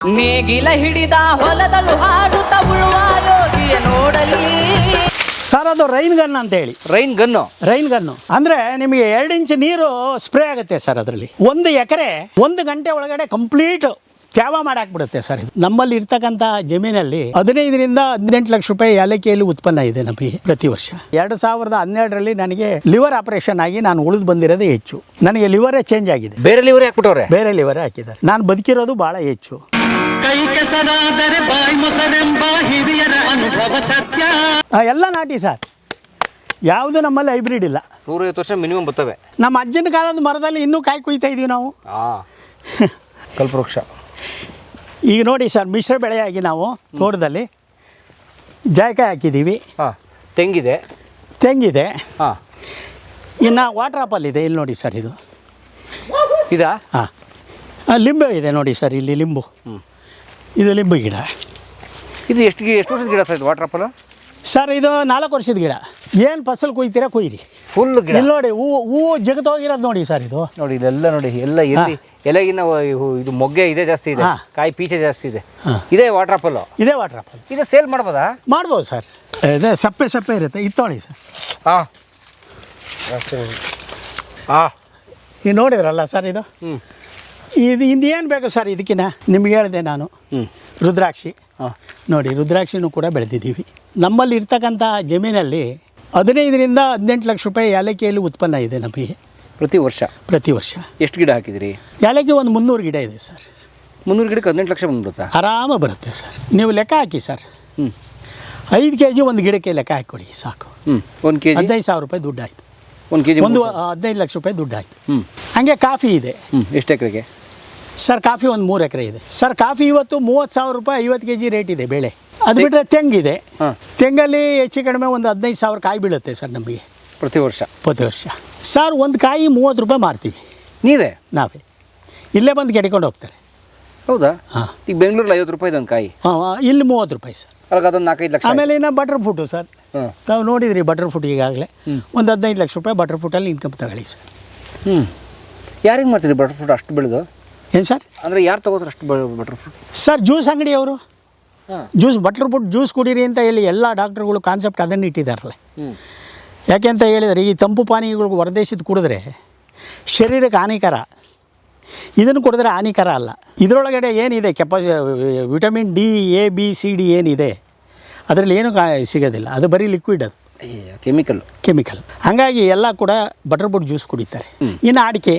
ನೇಗಿಲ ಹಿಡಿದ ಹೊಲದಳು ಹಾಡುತ್ತ ಉಳುವ ಯೋಗಿಯ ನೋಡಲಿ. ಸರ್ ಅದು ರೈನ್ ಗನ್ ಅಂತ ಹೇಳಿ. ರೈನ್ ಗನ್ನು ಅಂದ್ರೆ ನಿಮಗೆ 2 ಇಂಚ್ ನೀರು ಸ್ಪ್ರೇ ಆಗುತ್ತೆ ಸರ್. ಅದರಲ್ಲಿ 1 ಎಕರೆ 1 ಗಂಟೆ ಒಳಗಡೆ ಕಂಪ್ಲೀಟ್ ತ್ಯಾವ ಮಾಡಾಕ್ಬಿಡುತ್ತೆ ಸರ್. ಇದು ನಮ್ಮಲ್ಲಿ ಇರ್ತಕ್ಕಂಥ ಜಮೀನಲ್ಲಿ 15ರಿಂದ 18 ಲಕ್ಷ ರೂಪಾಯಿ ಏಲಕ್ಕಿಯಲ್ಲಿ ಉತ್ಪನ್ನ ಇದೆ ನಮಗೆ ಪ್ರತಿ ವರ್ಷ. 2012ರಲ್ಲಿ ನನಗೆ ಲಿವರ್ ಆಪರೇಷನ್ ಆಗಿ ನಾನು ಉಳಿದು ಬಂದಿರೋದೇ ಹೆಚ್ಚು. ನನಗೆ ಲಿವರೇ ಚೇಂಜ್ ಆಗಿದೆ. ಬೇರೆ ಲಿವರ್ ಹಾಕ್ಬಿಟ್ಟವ್ರೆ. ಬೇರೆ ಲಿವರೇ ಹಾಕಿದ್ದಾರೆ. ನಾನು ಬದುಕಿರೋದು ಬಹಳ ಹೆಚ್ಚು. ಕೈ ಕೆಸರಾದರೆ ಬಾಯಿ ಮೊಸರೆಂಬ ಹಿರಿಯರ ಅನುಭವ ಸತ್ಯ. ಎಲ್ಲ ನಾಟಿ ಸರ್, ಯಾವುದು ನಮ್ಮಲ್ಲಿ ಹೈಬ್ರಿಡ್ ಇಲ್ಲ. 150 ವರ್ಷ ಮಿನಿಮಮ್ ಬರ್ತವೆ. ನಮ್ಮ ಅಜ್ಜನ ಕಾಲದ ಮರದಲ್ಲಿ ಇನ್ನೂ ಕಾಯಿ ಕುಯ್ತಾ ಇದೀವಿ ನಾವು. ಕಲ್ಪವೃಕ್ಷ. ಈಗ ನೋಡಿ ಸರ್, ಮಿಶ್ರ ಬೆಳೆಯಾಗಿ ನಾವು ತೋಟದಲ್ಲಿ ಜಾಯ್ಕಾಯಿ ಹಾಕಿದ್ದೀವಿ. ತೆಂಗಿದೆ. ಇನ್ನು ವಾಟರ್ ಆಪಲ್ ಇದೆ. ಇಲ್ಲಿ ನೋಡಿ ಸರ್, ಇದು ಇದಾ? ಹಾಂ, ಲಿಂಬೆ ಇದೆ ನೋಡಿ ಸರ್, ಇಲ್ಲಿ ಲಿಂಬು. ಇದು ಲಿಂಬು ಗಿಡ. ಇದು ಎಷ್ಟು ವರ್ಷದ ಗಿಡ ಸರ್ ಇದು ವಾಟರ್ ಆಪಲ್? ಸರ್ ಇದು 4 ವರ್ಷದ ಗಿಡ. ಏನು ಫಸಲು ಕುಯ್ತೀರಾ ಕುಯ್ಯಿರಿ. ಫುಲ್ ಗಿಡ. ಇಲ್ಲಿ ನೋಡಿ, ಹೂವು ಜಗತ್ತೋಗಿರೋದು ನೋಡಿ ಸರ್. ಇದು ನೋಡಿ, ಇಲ್ಲೆಲ್ಲ ನೋಡಿ, ಎಲ್ಲ ಎಲ್ಲಿ ಎಲೆಗಿನ ಇದು ಮೊಗ್ಗೆ ಇದೆ ಜಾಸ್ತಿ ಇದೆ, ಕಾಯಿ ಪೀಚೆ ಜಾಸ್ತಿ ಇದೆ. ಇದೇ ವಾಟರ್ ಆಪಲ್. ಇದೇ ವಾಟರ್ ಆಪಲ್. ಇದು ಸೇಲ್ ಮಾಡ್ಬೋದಾ? ಮಾಡ್ಬೋದು ಸರ್. ಇದೇ ಸಪ್ಪೆ ಇರುತ್ತೆ. ಇದು ತೊಗೊಳ್ಳಿ ಸರ್. ಈಗ ನೋಡಿದ್ರಲ್ಲ ಸರ್, ಇದು ಇನ್ನೇನು ಬೇಕು ಸರ್ ಇದಕ್ಕಿನ್ನ. ನಿಮ್ಗೆ ಹೇಳಿದೆ ನಾನು, ರುದ್ರಾಕ್ಷಿ ನೋಡಿ, ರುದ್ರಾಕ್ಷಿನೂ ಕೂಡ ಬೆಳೆದಿದ್ದೀವಿ. ನಮ್ಮಲ್ಲಿ ಇರ್ತಕ್ಕಂಥ ಜಮೀನಲ್ಲಿ 15ರಿಂದ 18 ಲಕ್ಷ ರೂಪಾಯಿ ಏಲಕ್ಕಿಯಲ್ಲಿ ಉತ್ಪನ್ನ ಇದೆ ನಮಗೆ ಪ್ರತಿ ವರ್ಷ. ಎಷ್ಟು ಗಿಡ ಹಾಕಿದಿರಿ? ಏಲಕ್ಕಿ ಒಂದು 300 ಗಿಡ ಇದೆ ಸರ್. 300 ಗಿಡಕ್ಕೆ 18 ಲಕ್ಷ ಬಂದ್ಬಿಡುತ್ತಾ? ಆರಾಮ ಬರುತ್ತೆ ಸರ್. ನೀವು ಲೆಕ್ಕ ಹಾಕಿ ಸರ್. 5 kg ಒಂದು ಗಿಡಕ್ಕೆ ಲೆಕ್ಕ ಹಾಕ್ಕೊಳ್ಳಿ ಸಾಕು. 1 kg 15,000 ರೂಪಾಯಿ ದುಡ್ಡು ಆಯಿತು. 1 kg ಒಂದು 15 ಲಕ್ಷ ರೂಪಾಯಿ ದುಡ್ಡು ಆಯಿತು. ಹಾಗೆ ಕಾಫಿ ಇದೆ. ಎಷ್ಟು ಎಕರೆಗೆ ಸರ್? ಕಾಫಿ ಒಂದು 3 ಎಕರೆ ಇದೆ ಸರ್. ಕಾಫಿ ಇವತ್ತು 30,000 ರೂಪಾಯಿ 50 kg ರೇಟ್ ಇದೆ ಬೆಳೆ. ಅದು ಬಿಟ್ಟರೆ ತೆಂಗಿದೆ. ತೆಂಗಲ್ಲಿ ಹೆಚ್ಚು ಕಡಿಮೆ ಒಂದು 15,000 ಕಾಯಿ ಬೀಳುತ್ತೆ ಸರ್ ನಮಗೆ ಪ್ರತಿ ವರ್ಷ ಸರ್. ಒಂದು ಕಾಯಿ 30 ರೂಪಾಯಿ ಮಾರ್ತೀವಿ. ನಾವೇ ಇಲ್ಲೇ ಬಂದು ಕೆಡ್ಕೊಂಡು ಹೋಗ್ತಾರೆ. ಹೌದಾ? ಈಗ ಬೆಂಗಳೂರಲ್ಲಿ 50 ರೂಪಾಯಿ ಒಂದು ಕಾಯಿ. ಇಲ್ಲಿ 30 ರೂಪಾಯಿ ಸರ್. ಅದೊಂದು 4-5 ಲಕ್ಷ. ಆಮೇಲೆ ಇನ್ನು ಬಟರ್ ಫ್ರೂಟು ಸರ್. ತಾವು ನೋಡಿದ್ರಿ ಬಟರ್ ಫ್ರೂಟ್ ಈಗಾಗಲೇ ಒಂದು 15 ಲಕ್ಷ ರೂಪಾಯಿ ಬಟರ್ ಫ್ರೂಟಲ್ಲಿ ಇನ್ಕಮ್ ತಗೊಳ್ಳಿ ಸರ್. ಯಾರಿಗೆ ಮಾಡ್ತಿದ್ದೆ ಬಟರ್ ಫ್ರೂಟ್ ಅಷ್ಟು ಬೆಳೆದು? ಏನು ಸರ್? ಅಂದರೆ ಯಾರು ತಗೋತಾರೆ ಅಷ್ಟು ಬಟರ್ ಫ್ರೂಟ್? ಸರ್ ಜ್ಯೂಸ್ ಅಂಗಡಿಯವರು ಬಟರ್ ಫ್ರೂಟ್ ಜ್ಯೂಸ್ ಕುಡೀರಿ ಅಂತ ಹೇಳಿ ಎಲ್ಲ ಡಾಕ್ಟ್ರುಗಳು ಕಾನ್ಸೆಪ್ಟ್ ಅದನ್ನು ಇಟ್ಟಿದ್ದಾರಲ್ಲ. ಯಾಕೆ ಅಂತ ಹೇಳಿದರೆ, ಈ ತಂಪು ಪಾನೀಯಗಳು ಹೊರದೇಶದ ಕುಡಿದ್ರೆ ಶರೀರಕ್ಕೆ ಹಾನಿಕರ, ಇದನ್ನು ಕುಡಿದ್ರೆ ಹಾನಿಕರ ಅಲ್ಲ. ಇದರೊಳಗಡೆ ಏನಿದೆ vitamin D, A, B, C, D ಏನಿದೆ ಅದರಲ್ಲಿ ಏನೂ ಸಿಗೋದಿಲ್ಲ. ಅದು ಬರೀ ಲಿಕ್ವಿಡ್, ಅದು ಕೆಮಿಕಲ್. ಹಾಗಾಗಿ ಎಲ್ಲ ಕೂಡ ಬಟರ್ ಫ್ರೂಟ್ ಜ್ಯೂಸ್ ಕುಡಿತಾರೆ. ಇನ್ನು ಅಡಿಕೆ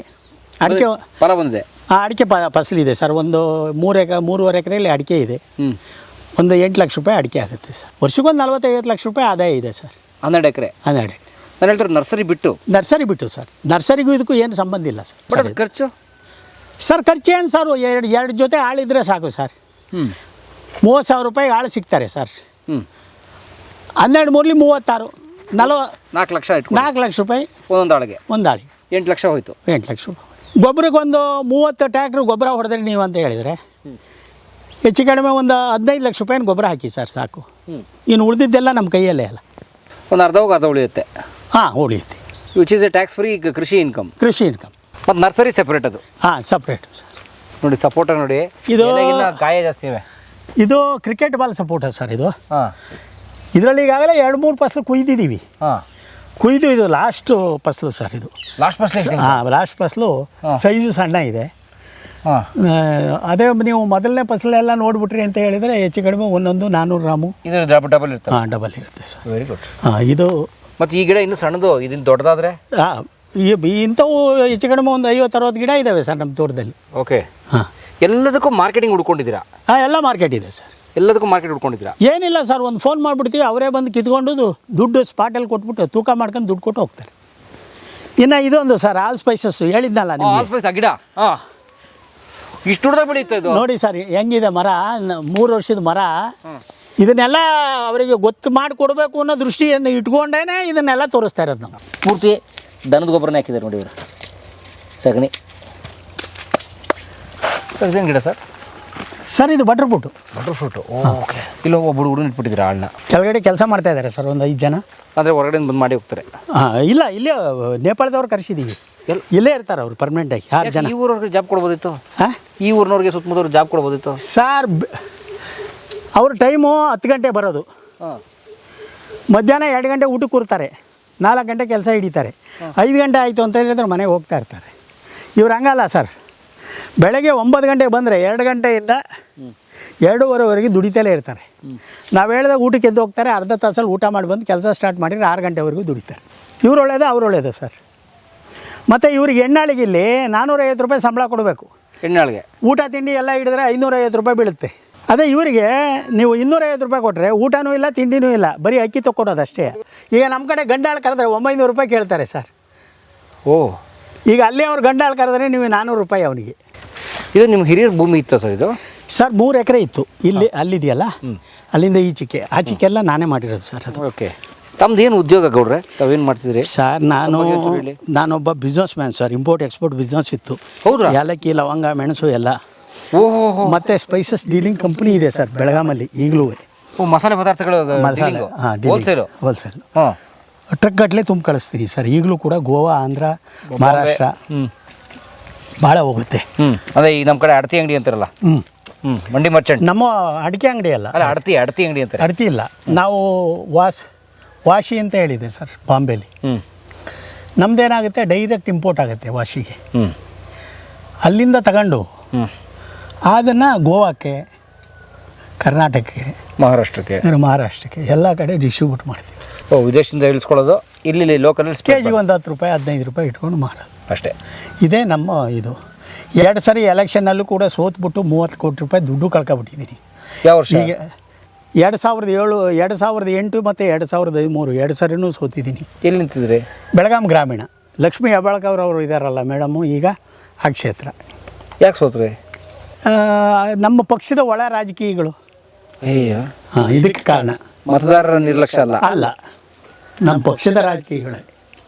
ಫಲ ಬಂದಿದೆ. ಅಡಿಕೆ ಫಸಲಿದೆ ಸರ್. ಒಂದು 3.5 ಎಕರೆಯಲ್ಲಿ ಅಡಿಕೆ ಇದೆ. ಒಂದು 8 ಲಕ್ಷ ರೂಪಾಯಿ ಅಡಿಕೆ ಆಗುತ್ತೆ ಸರ್. ವರ್ಷಕ್ಕೊಂದು 40-50 ಲಕ್ಷ ರೂಪಾಯಿ ಆದಾಯ ಇದೆ ಸರ್. 12 ಎಕರೆ. ನಾನು ಹೇಳ್ತಾರೆ ನರ್ಸರಿ ಬಿಟ್ಟು ಸರ್. ನರ್ಸರಿಗೂ ಇದಕ್ಕೂ ಏನು ಸಂಬಂಧ ಇಲ್ಲ ಸರ್. ಖರ್ಚು ಸರ್? ಖರ್ಚು ಏನು ಸರ್? ಎರಡು ಜೊತೆ ಆಳಿದ್ರೆ ಸಾಕು ಸರ್. 30,000 ರೂಪಾಯಿ ಆಳು ಸಿಗ್ತಾರೆ ಸರ್. 12 ಮೂರಲಿ 36, 4 ಲಕ್ಷ ರೂಪಾಯಿ ಒಂದು ಆಳಿಗೆ. 8 ಲಕ್ಷ ಹೋಯ್ತು. 8 ಲಕ್ಷ ರೂಪಾಯಿ. ಗೊಬ್ಬರಕ್ಕೊಂದು 30 ಟ್ರ್ಯಾಕ್ಟ್ರ್ ಗೊಬ್ಬರ ಹೊಡೆದ್ರಿ ನೀವು ಅಂತ ಹೇಳಿದರೆ ಹೆಚ್ಚು ಕಡಿಮೆ ಒಂದು 15 ಲಕ್ಷ ರೂಪಾಯಿನ ಗೊಬ್ಬರ ಹಾಕಿ ಸರ್ ಸಾಕು. ಇನ್ನು ಉಳಿದಿದ್ದೆಲ್ಲ ನಮ್ಮ ಕೈಯಲ್ಲೇ ಅಲ್ಲ. ಒಂದು ಅರ್ಧ ಉಳಿಯುತ್ತೆ. ಉಳಿಯುತ್ತೆ. Which is A tax free ಕೃಷಿ ಇನ್ಕಮ್. ಮತ್ತು ನರ್ಸರಿ ಸೆಪ್ರೇಟ್ ಅದು? Separate sir. ನೋಡಿ ಸಪೋಟ ನೋಡಿ, ಇದು ಕಾಯ ಜಾಸ್ತಿ ಇವೆ. ಇದು ಕ್ರಿಕೆಟ್ ಬಾಲ್ ಸಪೋಟ ಸರ್. ಇದು ಇದರಲ್ಲಿ ಈಗಾಗಲೇ 2-3 ಫಸಲು ಕುಯ್ದಿದ್ದೀವಿ. ಇದು ಲಾಸ್ಟ್ ಫಸಲು ಸರ್. ಇದು ಲಾಸ್ಟ್ ಫಸಲು. ಸೈಜು ಸಣ್ಣ ಇದೆ. ಅದೇ ನೀವು ಮೊದಲನೇ ಫಸಲೆಲ್ಲ ನೋಡ್ಬಿಟ್ರಿ ಅಂತ ಹೇಳಿದರೆ ಹೆಚ್ಚು ಕಡಿಮೆ ಒಂದೊಂದು 400 ಗ್ರಾಮು ಡಬಲ್ ಇರುತ್ತೆ. ಡಬಲ್ ಇರುತ್ತೆ ಸರ್. Very good. ಇದು ಮತ್ತು ಈ ಗಿಡ ಇನ್ನೂ ಸಣ್ಣದು, ಇದನ್ನು ದೊಡ್ಡದಾದರೆ ಇಂಥವು ಹೆಚ್ಚು ಕಡಿಮೆ ಒಂದು 50-60 ಗಿಡ ಇದ್ದಾವೆ ಸರ್ ನಮ್ಮ ತೋಟದಲ್ಲಿ. ಓಕೆ. ಎಲ್ಲದಕ್ಕೂ ಮಾರ್ಕೆಟಿಂಗ್ ಹುಡ್ಕೊಂಡಿದ್ದೀರಾ? ಎಲ್ಲ ಮಾರ್ಕೆಟ್ ಇದೆ ಸರ್. ಎಲ್ಲದಕ್ಕೂ ಮಾರ್ಕೆಟ್ ಹುಡ್ಕೊಂಡಿದ್ದೀರಾ? ಏನಿಲ್ಲ ಸರ್, ಒಂದು ಫೋನ್ ಮಾಡಿಬಿಡ್ತೀವಿ, ಅವರೇ ಬಂದು ಕಿತ್ಕೊಂಡು ದುಡ್ಡು ಸ್ಪಾಟಲ್ಲಿ ಕೊಟ್ಬಿಟ್ಟು ತೂಕ ಮಾಡ್ಕೊಂಡು ದುಡ್ಡು ಕೊಟ್ಟು ಹೋಗ್ತಾರೆ. ಇನ್ನು ಇದೊಂದು ಸರ್ ಆಲ್ ಸ್ಪೈಸಸ್ ಹೇಳಿದ್ನಲ್ಲ ನಿಮಗೆ. ಆಲ್ ಸ್ಪೈಸ್ ಗಿಡ ಇಷ್ಟು ದೊಡ್ಡದಾಗಿ ಬೆಳೀತಾ ಇದು ನೋಡಿ ಸರ್ ಹೆಂಗಿದೆ ಮರ. 3 ವರ್ಷದ ಮರ. ಇದನ್ನೆಲ್ಲ ಅವರಿಗೆ ಗೊತ್ತು ಮಾಡಿಕೊಡ್ಬೇಕು ಅನ್ನೋ ದೃಷ್ಟಿಯನ್ನು ಇಟ್ಕೊಂಡೇ ಇದನ್ನೆಲ್ಲ ತೋರಿಸ್ತಾ ಇರೋದು ನಾವು. ಪೂರ್ತಿ ದನದ ಗೊಬ್ಬರನೇ ಹಾಕಿದ್ದಾರೆ ನೋಡಿ ಇವರು. ಸಗಣಿ ಸರ್. ಇದೇನು ಗಿಡ ಸರ್? ಸರ್ ಇದು ಬಟರ್ ಫ್ರೂಟು. ಓಕೆ. ಇಲ್ಲ ಒಬ್ಬ ಹುಡುಗರು ಇಟ್ಬಿಟ್ಟಿದ್ದೀರಾ ಆಳನ್ನ? ಕೆಳಗಡೆ ಕೆಲಸ ಮಾಡ್ತಾ ಇದ್ದಾರೆ ಸರ್, ಒಂದು 5 ಜನ. ಅಂದರೆ ಹೊರಗಡೆ ಬಂದು ಮಾಡಿ ಹೋಗ್ತಾರೆ? ಇಲ್ಲ, ಇಲ್ಲೇ ನೇಪಾಳದವ್ರು ಕರೆಸಿದ್ದೀವಿ. ಇಲ್ಲೇ ಇರ್ತಾರೆ ಅವರು ಪರ್ಮನೆಂಟಾಗಿ 6 ಜನ. ಈ ಊರವ್ರಿಗೆ ಜಾಬ್ ಕೊಡ್ಬೋದಿತ್ತು. ಹಾಂ ಈ ಊರಿನವ್ರಿಗೆ ಸುತ್ತಮುತ್ತವ್ರಿಗೆ ಜಾಬ್ ಕೊಡ್ಬೋದಿತ್ತು. ಸರ್ ಅವ್ರ ಟೈಮು 10 ಗಂಟೆ ಬರೋದು, ಮಧ್ಯಾಹ್ನ 2 ಗಂಟೆ ಊಟಕ್ಕೆ ಕೂರ್ತಾರೆ, 4 ಗಂಟೆ ಕೆಲಸ ಹಿಡಿತಾರೆ, 5 ಗಂಟೆ ಆಯಿತು ಅಂತ ಹೇಳಿದ್ರೆ ಮನೆಗೆ ಹೋಗ್ತಾ ಇರ್ತಾರೆ. ಇವ್ರು ಹಂಗಲ್ಲ ಸರ್, ಬೆಳಗ್ಗೆ 9 ಗಂಟೆಗೆ ಬಂದರೆ 2 ಗಂಟೆಯಿಂದ 2:30ವರೆಗೆ ದುಡಿತಲೇ ಇರ್ತಾರೆ. ನಾವು ಹೇಳಿದಾಗ ಊಟಕ್ಕೆ ಎದ್ದು ಹೋಗ್ತಾರೆ, ಅರ್ಧ ತಾಸಲ್ಲಿ ಊಟ ಮಾಡಿ ಬಂದು ಕೆಲಸ ಸ್ಟಾರ್ಟ್ ಮಾಡಿದ್ರೆ 6 ಗಂಟೆವರೆಗೂ ದುಡಿತಾರೆ. ಇವ್ರು ಒಳ್ಳೇದು ಅವ್ರು ಒಳ್ಳೇದು ಸರ್. ಮತ್ತು ಇವ್ರಿಗೆ ಹೆಣ್ಣಾಳಿಗೆ ಇಲ್ಲಿ 450 ರೂಪಾಯಿ ಸಂಬಳ ಕೊಡಬೇಕು. ಹೆಣ್ಣಾಳಿಗೆ ಊಟ ತಿಂಡಿ ಎಲ್ಲ ಹಿಡಿದ್ರೆ 550 ರೂಪಾಯಿ ಬೀಳುತ್ತೆ. ಅದೇ ಇವರಿಗೆ ನೀವು 250 ರೂಪಾಯಿ ಕೊಟ್ಟರೆ ಊಟನೂ ಇಲ್ಲ ತಿಂಡಿನೂ ಇಲ್ಲ, ಬರೀ ಅಕ್ಕಿ ತೊಗೊಡೋದು ಅಷ್ಟೇ. ಈಗ ನಮ್ಮ ಕಡೆ ಗಂಡಾಳು ಕರೆದ್ರೆ 900 ರೂಪಾಯಿ ಕೇಳ್ತಾರೆ ಸರ್. ಓ, ಈಗ ಅಲ್ಲೇ ಅವ್ರು ಗಂಡಾಳು ಕರೆದ್ರೆ ನೀವು 400 ರೂಪಾಯಿ ಅವನಿಗೆ. ಇದು ನಿಮ್ಮ ಹಿರಿಯರ ಭೂಮಿ ಇತ್ತು ಸರ್? ಇದು ಸರ್ 3 ಎಕರೆ ಇತ್ತು ಇಲ್ಲಿ, ಅಲ್ಲಿದೆಯಲ್ಲ ಅಲ್ಲಿಂದ ಈಚೆಗೆ ಆಚೆಗೆಲ್ಲ ನಾನೇ ಮಾಡಿರೋದು ಸರ್ ಅದು. ಓಕೆ. ತಮ್ದು ಏನು ಉದ್ಯೋಗ ಗೌಡ್ರೆ? ತಾವೇನು ಮಾಡ್ತಿದ್ರಿ ಸರ್? ನಾನೊಬ್ಬ business man sir. Import export business ಇತ್ತು. ಹೌದಾ? ಏಲಕ್ಕಿ, ಲವಂಗ, ಮೆಣಸು ಎಲ್ಲ. ಓಹೋ. ಮತ್ತು ಸ್ಪೈಸಸ್ ಡೀಲಿಂಗ್ ಕಂಪ್ನಿ ಇದೆ ಸರ್ ಬೆಳಗಾಮಲ್ಲಿ ಈಗಲೂ. ಮಸಾಲೆ ಪದಾರ್ಥಗಳು ಮಸಾಲೆ ಹೋಲ್ಸೇಲ್. ಹಾಂ, ಟ್ರಕ್ ಗಟ್ಟಲೆ ತುಂಬ ಕಳಿಸ್ತೀನಿ ಸರ್ ಈಗಲೂ ಕೂಡ. ಗೋವಾ, ಆಂಧ್ರ, ಮಹಾರಾಷ್ಟ್ರ ಭಾಳ ಹೋಗುತ್ತೆ. ಅದೇ ಈಗ ನಮ್ಮ ಕಡೆ ಅಡತಿ ಅಂಗಡಿ ಅಂತಾರಲ್ಲ. ಮಂಡಿ ಮರ್ಚೆಂಟ್. ನಮ್ಮ ಅಡಿಕೆ ಅಂಗಡಿ ಅಲ್ಲ, ಅಡತಿ ಅಂಗಡಿ ಅಂತಾರೆ. ಅಡತಿ ಇಲ್ಲ, ನಾವು ವಾಶಿ ಅಂತ ಹೇಳಿದೆ ಸರ್ ಬಾಂಬೆಲಿ. ನಮ್ದೇನಾಗುತ್ತೆ, ಡೈರೆಕ್ಟ್ ಇಂಪೋರ್ಟ್ ಆಗುತ್ತೆ ವಾಶಿಗೆ. ಅಲ್ಲಿಂದ ತಗೊಂಡು ಅದನ್ನು ಗೋವಾಕ್ಕೆ, ಕರ್ನಾಟಕಕ್ಕೆ, ಮಹಾರಾಷ್ಟ್ರಕ್ಕೆ ಎಲ್ಲ ಕಡೆ ಡಿಸ್ಟ್ರಿಬ್ಯೂಟ್ ಮಾಡ್ತೀವಿ. ವಿದೇಶದಿಂದ ಇಳಿಸ್ಕೊಳ್ಳೋದು, ಇಲ್ಲಿ ಲೋಕಲ್ ಕೆಜಿಗೆ ಒಂದು 10 ರೂಪಾಯಿ 15 ರೂಪಾಯಿ ಇಟ್ಕೊಂಡು ಮಾರೋದು ಅಷ್ಟೇ. ಇದೇ ನಮ್ಮ ಇದು. 2 ಸರಿ ಎಲೆಕ್ಷನ್ನಲ್ಲೂ ಕೂಡ ಸೋತ್ಬಿಟ್ಟು 30 ಕೋಟಿ ರೂಪಾಯಿ ದುಡ್ಡು ಕಳ್ಕೊಬಿಟ್ಟಿದ್ದೀನಿ. ಯಾವ ವರ್ಷ? ಈಗ 2007, 2008 ಮತ್ತು 2013 2 ಸರಿನೂ ಸೋತಿದ್ದೀನಿ. ಎಲ್ಲಿ ನಿಂತಿದ್ರಿ? ಬೆಳಗಾಂ ಗ್ರಾಮೀಣ. ಲಕ್ಷ್ಮೀ ಹೆಬ್ಬಾಳ್ಕರ್ ಅವರು ಇದ್ದಾರಲ್ಲ ಮೇಡಮು, ಈಗ ಆ ಕ್ಷೇತ್ರ. ಯಾಕೆ ಸೋತ್ರಿ? ನಮ್ಮ ಪಕ್ಷದ ಒಳ ರಾಜಕೀಯಗಳು. ಹಾಂ, ಇದಕ್ಕೆ ಕಾರಣ. ಮತದಾರರ ನಿರ್ಲಕ್ಷ್ಯ ಅಲ್ಲ, ನಮ್ಮ ಪಕ್ಷದ ರಾಜಕೀಯಗಳೇ.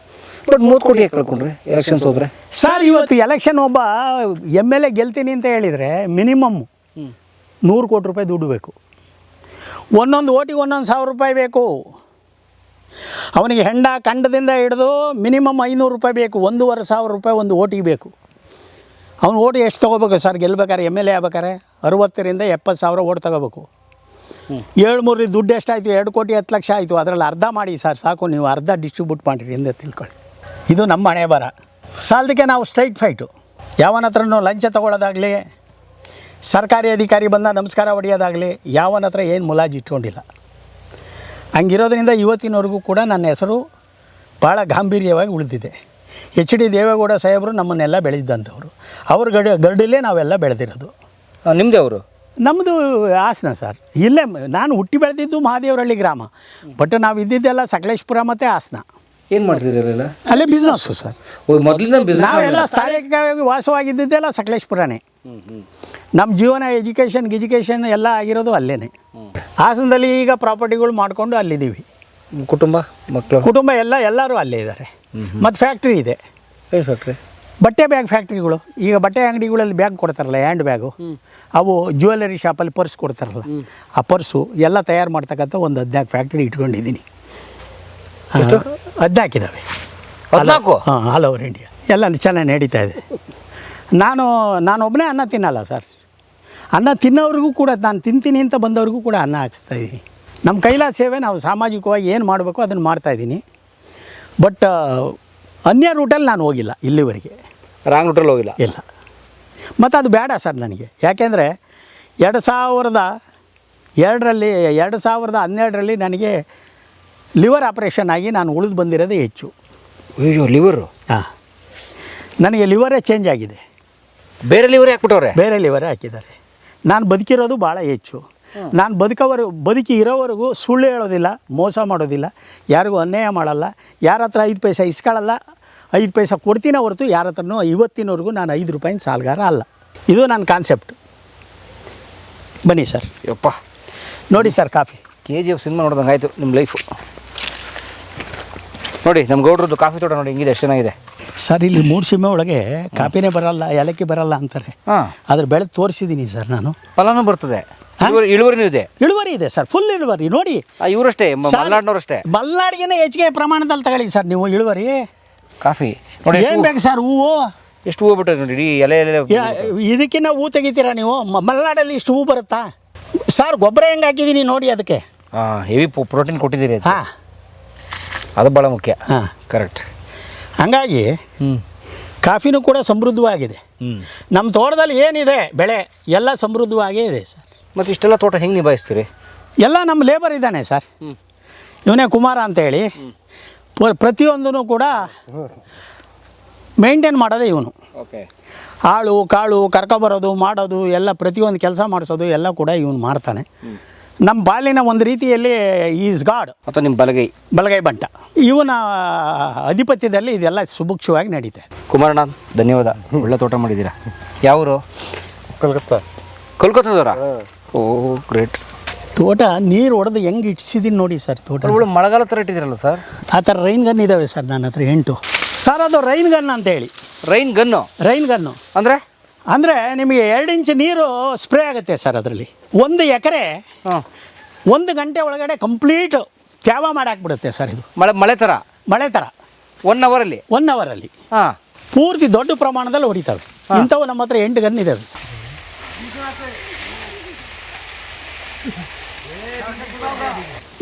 ಬಟ್ 30 ಕೋಟಿ ಯಾಕೆ ಕಳ್ಕೊಂಡ್ರಿ ಎಲೆಕ್ಷನ್ ಸೋತ್ರೆ? ಸರ್ ಇವತ್ತು ಎಲೆಕ್ಷನ್ ಒಬ್ಬ MLA ಗೆಲ್ತೀನಿ ಅಂತ ಹೇಳಿದರೆ ಮಿನಿಮಮ್ 100 ಕೋಟಿ ರೂಪಾಯಿ ದುಡ್ಡು ಬೇಕು. ಒಂದೊಂದು ಓಟಿಗೆ 1,000 ರೂಪಾಯಿ ಬೇಕು. ಅವನಿಗೆ ಕಂಡದಿಂದ ಹಿಡಿದು ಮಿನಿಮಮ್ 500 ರೂಪಾಯಿ ಬೇಕು. 1,500 ರೂಪಾಯಿ ಒಂದು ಓಟಿಗೆ ಬೇಕು. ಅವ್ನು ಓಟು ಎಷ್ಟು ತೊಗೋಬೇಕು ಸರ್ ಗೆಲ್ಬೇಕಾರೆ? MLA ಆಗ್ಬೇಕಾರೆ 60,000 ರಿಂದ 70,000 ಓಟ್ ತೊಗೋಬೇಕು. 7-3 ದುಡ್ಡು ಎಷ್ಟಾಯಿತು? 2 ಕೋಟಿ 10 ಲಕ್ಷ ಆಯಿತು. ಅದರಲ್ಲಿ ಅರ್ಧ ಮಾಡಿ ಸರ್ ಸಾಕು, ನೀವು ಅರ್ಧ ಡಿಸ್ಟ್ರಿಬ್ಯೂಟ್ ಮಾಡಿರಿ ಎಂದು ತಿಳ್ಕೊಳ್ಳಿ. ಇದು ನಮ್ಮ ಹಣೆ ಬರ. ಸಾಲದಕ್ಕೆ ನಾವು ಸ್ಟ್ರೈಟ್ ಫೈಟು. ಯಾವನ ಹತ್ರನೂ ಲಂಚ ತೊಗೊಳ್ಳೋದಾಗಲಿ, ಸರ್ಕಾರಿ ಅಧಿಕಾರಿ ಬಂದ ನಮಸ್ಕಾರ ಹೊಡೆಯೋದಾಗಲಿ ಯಾವನ ಹತ್ರ ಏನು ಮುಲಾಜಿ ಇಟ್ಕೊಂಡಿಲ್ಲ. ಹಂಗಿರೋದ್ರಿಂದ ಇವತ್ತಿನವರೆಗೂ ಕೂಡ ನನ್ನ ಹೆಸರು ಭಾಳ ಗಾಂಭೀರ್ಯವಾಗಿ ಉಳಿದಿದೆ. HD ದೇವೇಗೌಡ ಸಾಹೇಬರು ನಮ್ಮನ್ನೆಲ್ಲ ಬೆಳೆಸಿದಂಥವ್ರು. ಅವ್ರ ಗರ್ಡಲ್ಲೇ ನಾವೆಲ್ಲ ಬೆಳೆದಿರೋದು. ನಿಮ್ಮದೇ ಅವರು? ನಮ್ಮದು ಹಾಸನ ಸರ್. ಇಲ್ಲೇ ನಾನು ಹುಟ್ಟಿ ಬೆಳೆದಿದ್ದು ಮಹಾದೇವರಹಳ್ಳಿ ಗ್ರಾಮ. ಬಟ್ ನಾವು ಇದ್ದಿದ್ದೆಲ್ಲ ಸಕಲೇಶ್ಪುರ ಮತ್ತು ಹಾಸನ. ಏನು ಮಾಡ್ತಿದ್ದೀರಲ್ಲ? ಅಲ್ಲೇ ಬಿಸ್ನೆಸ್ಸು ಸರ್. ಮೊದಲಿನ ನಾವೆಲ್ಲ ಸ್ಥಳೀಯವಾಗಿ ವಾಸವಾಗಿದ್ದಿದ್ದೆಲ್ಲ ಸಕಲೇಶ್ಪುರನೇ. ನಮ್ಮ ಜೀವನ ಎಜುಕೇಷನ್ ಎಲ್ಲ ಆಗಿರೋದು ಅಲ್ಲೇ. ಹಾಸನದಲ್ಲಿ ಈಗ ಪ್ರಾಪರ್ಟಿಗಳು ಮಾಡಿಕೊಂಡು ಅಲ್ಲಿದ್ದೀವಿ. ಕುಟುಂಬ ಎಲ್ಲರೂ ಅಲ್ಲೇ ಇದ್ದಾರೆ. ಮತ್ತು ಫ್ಯಾಕ್ಟ್ರಿ ಇದೆ. ಏನು ಫ್ಯಾಕ್ಟ್ರಿ? ಬಟ್ಟೆ ಬ್ಯಾಗ್ ಫ್ಯಾಕ್ಟ್ರಿಗಳು. ಈಗ ಬಟ್ಟೆ ಅಂಗಡಿಗಳಲ್ಲಿ ಬ್ಯಾಗ್ ಕೊಡ್ತಾರಲ್ಲ, ಹ್ಯಾಂಡ್ ಬ್ಯಾಗು, ಅವು ಜ್ಯುವೆಲರಿ ಶಾಪಲ್ಲಿ ಪರ್ಸ್ ಕೊಡ್ತಾರಲ್ಲ, ಆ ಪರ್ಸು ಎಲ್ಲ ತಯಾರು ಮಾಡ್ತಕ್ಕಂಥ ಒಂದು 14 ಫ್ಯಾಕ್ಟ್ರಿ ಇಟ್ಕೊಂಡಿದ್ದೀನಿ. 14 ಹಾಕಿದ್ದಾವೆ. ಹಾಂ, ಆಲ್ ಓವರ್ ಇಂಡಿಯಾ ಎಲ್ಲ ಚೆನ್ನಾಗಿ ನಡೀತಾ ಇದೆ. ನಾನೊಬ್ಬನೇ ಅನ್ನ ತಿನ್ನಲ್ಲ ಸರ್. ಅನ್ನ ತಿನ್ನೋರಿಗೂ ಕೂಡ, ನಾನು ತಿಂತೀನಿ ಅಂತ ಬಂದವ್ರಿಗೂ ಕೂಡ ಅನ್ನ ಹಾಕಿಸ್ತಾಯಿದ್ದೀನಿ. ನಮ್ಮ ಕೈಲಾದ ಸೇವೆ ನಾವು ಸಾಮಾಜಿಕವಾಗಿ ಏನು ಮಾಡಬೇಕು ಅದನ್ನು ಮಾಡ್ತಾಯಿದ್ದೀನಿ. ಬಟ್ ಅನ್ಯ ರೂಟಲ್ಲಿ ನಾನು ಹೋಗಿಲ್ಲ ಇಲ್ಲಿವರೆಗೆ. ರಾಂಗ್ ರೂಟಲ್ಲಿ ಹೋಗಿಲ್ಲ ಇಲ್ಲ. ಮತ್ತು ಅದು ಬೇಡ ಸರ್ ನನಗೆ. ಯಾಕೆಂದರೆ 2012ರಲ್ಲಿ ನನಗೆ ಲಿವರ್ ಆಪ್ರೇಷನ್ ಆಗಿ ನಾನು ಉಳಿದು ಬಂದಿರೋದೇ ಹೆಚ್ಚು. ಅಯ್ಯೋ, ಲಿವರು? ಹಾಂ, ನನಗೆ ಲಿವರೇ ಚೇಂಜ್ ಆಗಿದೆ. ಬೇರೆ ಲಿವರ್ ಹಾಕ್ಬಿಟ್ಟವ್ರೆ? ಬೇರೆ ಲಿವರೇ ಹಾಕಿದ್ದಾರೆ. ನಾನು ಬದುಕಿರೋದು ಭಾಳ ಹೆಚ್ಚು. ನಾನು ಬದುಕಿ ಇರೋವರೆಗೂ ಸುಳ್ಳು ಹೇಳೋದಿಲ್ಲ, ಮೋಸ ಮಾಡೋದಿಲ್ಲ, ಯಾರಿಗೂ ಅನ್ಯಾಯ ಮಾಡಲ್ಲ, ಯಾರ ಹತ್ರ 5 ಪೈಸೆ ಇಸ್ಕೊಳ್ಳಲ್ಲ. 5 ಪೈಸೆ ಕೊಡ್ತೀನಿ ಹೊರತು ಯಾರ ಹತ್ರನೂ ಇವತ್ತಿನವರೆಗೂ ನಾನು 5 ರೂಪಾಯಿನ ಸಾಲಗಾರ ಅಲ್ಲ. ಇದು ನನ್ನ ಕಾನ್ಸೆಪ್ಟ್. ಬನ್ನಿ ಸರ್. ಯಪ್ಪ ನೋಡಿ ಸರ್, ಕಾಫಿ. KGF ಸಿನಿಮಾ ನೋಡ್ದಂಗೆ ಆಯಿತು ನಿಮ್ಮ ಲೈಫು. ನೋಡಿ ನಮ್ಮ ಗೌಡ್ರದ್ದು ಕಾಫಿ ತೋಟ ನೋಡಿ ಹೆಂಗಿದೆ, ಎಷ್ಟು ಚೆನ್ನಾಗಿದೆ ಸರ್. ಇಲ್ಲಿ ಮೂಡ್ಸಿಮೆ ಒಳಗೆ ಕಾಪಿನೇ ಬರಲ್ಲ, ಏಲಕ್ಕಿ ಬರಲ್ಲ ಅಂತಾರೆ. ಅದ್ರ ಬೆಳೆ ತೋರಿಸಿದ್ದೀನಿ ಸರ್ ನಾನು. ಫಲನೂ ಬರ್ತದೆ, ಇಳುವರಿನೂ ಇದೆ. ಇಳುವರಿ ಇದೆ ಸರ್, ಫುಲ್ ಇಳುವರಿ. ನೋಡಿ ಇವರಷ್ಟೇ, ಮಲ್ನಾಡಿನವರಷ್ಟೇ. ಮಲ್ನಾಡಿಗೆ ಹೆಚ್ಚಿಗೆ ಪ್ರಮಾಣದಲ್ಲಿ ತಗೊಳ್ಳಿ ಸರ್ ನೀವು ಇಳುವರಿ. ಕಾಫಿ ನೋಡಿ ಏನು ಬೇಕು ಸರ್ ಹೂವು? ಎಷ್ಟು ಹೂವು ಬಿಟ್ಟದೆ ನೋಡಿ, ಇಡೀ ಎಲೆ ಎಲೆ. ಇದಕ್ಕಿನ್ನ ಹೂ ತೆಗಿತೀರಾ ನೀವು? ಮಲೆನಾಡಲ್ಲಿ ಇಷ್ಟು ಹೂ ಬರುತ್ತಾ ಸರ್? ಗೊಬ್ಬರ ಹೆಂಗೆ ಹಾಕಿದ್ದೀನಿ ನೋಡಿ ಅದಕ್ಕೆ. ಹಾಂ, ಹೆವಿ ಪ್ರೋಟೀನ್ ಕೊಟ್ಟಿದ್ದೀರಿ. ಹಾಂ, ಅದು ಭಾಳ ಮುಖ್ಯ. ಹಾಂ, ಕರೆಕ್ಟ್. ಹಂಗಾಗಿ ಕಾಫಿನೂ ಕೂಡ ಸಮೃದ್ಧವಾಗಿದೆ. ನಮ್ಮ ತೋಟದಲ್ಲಿ ಏನಿದೆ ಬೆಳೆ ಎಲ್ಲ ಸಮೃದ್ಧವಾಗೇ ಇದೆ ಸರ್. ಮತ್ತು ಇಷ್ಟೆಲ್ಲ ತೋಟ ಹೆಂಗೆ ನಿಭಾಯಿಸ್ತೀರಿ? ಎಲ್ಲ ನಮ್ಮ ಲೇಬರ್ ಇದ್ದಾನೆ ಸರ್, ಇವನೇ ಕುಮಾರ ಅಂತೇಳಿ. ಪ್ರತಿಯೊಂದೂ ಕೂಡ ಮೇಂಟೈನ್ ಮಾಡೋದೇ ಇವನು. ಓಕೆ. ಆಳು ಕಾಳು ಕರ್ಕೊಬರೋದು ಮಾಡೋದು ಎಲ್ಲ ಪ್ರತಿಯೊಂದು ಕೆಲಸ ಮಾಡಿಸೋದು ಎಲ್ಲ ಕೂಡ ಇವನು ಮಾಡ್ತಾನೆ. ನಮ್ಮ ಬಾಲಿನ ಒಂದು ರೀತಿಯಲ್ಲಿ ಈಸ್ ಗಾಡ್ ಅಥವಾ ನಿಮ್ಮ ಬಲಗೈ ಬಂಟ. ಇವನ ಅಧಿಪತ್ಯದಲ್ಲಿ ಇದೆಲ್ಲ ಸುಭಿಕ್ಷವಾಗಿ ನಡೀತಾ ಇದೆ. ಕುಮಾರಣ್ಣ ಧನ್ಯವಾದ, ಒಳ್ಳೆ ತೋಟ ಮಾಡಿದ್ದೀರಾ. ಯಾವರು? ಕೋಲ್ಕತ್ತಾದವರ? ಓ ಗ್ರೇಟ್. ತೋಟ ನೀರು ಹೊಡೆದು ಹೆಂಗೆ ಇಟ್ಟಿಸಿದ್ದೀನಿ ನೋಡಿ ಸರ್. ತೋಟ ಒಳ್ಳೆ ಮಳೆಗಾಲ ಥರ ಇಟ್ಟಿದ್ದೀರಲ್ಲ ಸರ್? ಆ ಥರ ರೈನ್ ಗನ್ ಇದ್ದಾವೆ ಸರ್ ನನ್ನ ಹತ್ರ 8 ಸರ್. ಅದು ರೈನ್ ಗನ್ ಅಂತೇಳಿ. Rain gun? ರೈನ್ ಗನ್ನು ಅಂದರೆ ನಿಮಗೆ 2 ಇಂಚ್ ನೀರು ಸ್ಪ್ರೇ ಆಗುತ್ತೆ ಸರ್ ಅದರಲ್ಲಿ. 1 ಎಕರೆ 1 ಗಂಟೆ ಒಳಗಡೆ ಕಂಪ್ಲೀಟ್ ತ್ಯಾವ ಮಾಡಿ ಹಾಕ್ಬಿಡುತ್ತೆ ಸರ್. ಇದು ಮಳೆ ಥರ 1 ಅವರಲ್ಲಿ 1 ಅವರಲ್ಲಿ ಹಾಂ ಪೂರ್ತಿ ದೊಡ್ಡ ಪ್ರಮಾಣದಲ್ಲಿ ಹೊಡಿತವೆ. ಇಂಥವು ನಮ್ಮ ಹತ್ರ 8 ಗನ್ ಇದ್ದಾವೆ.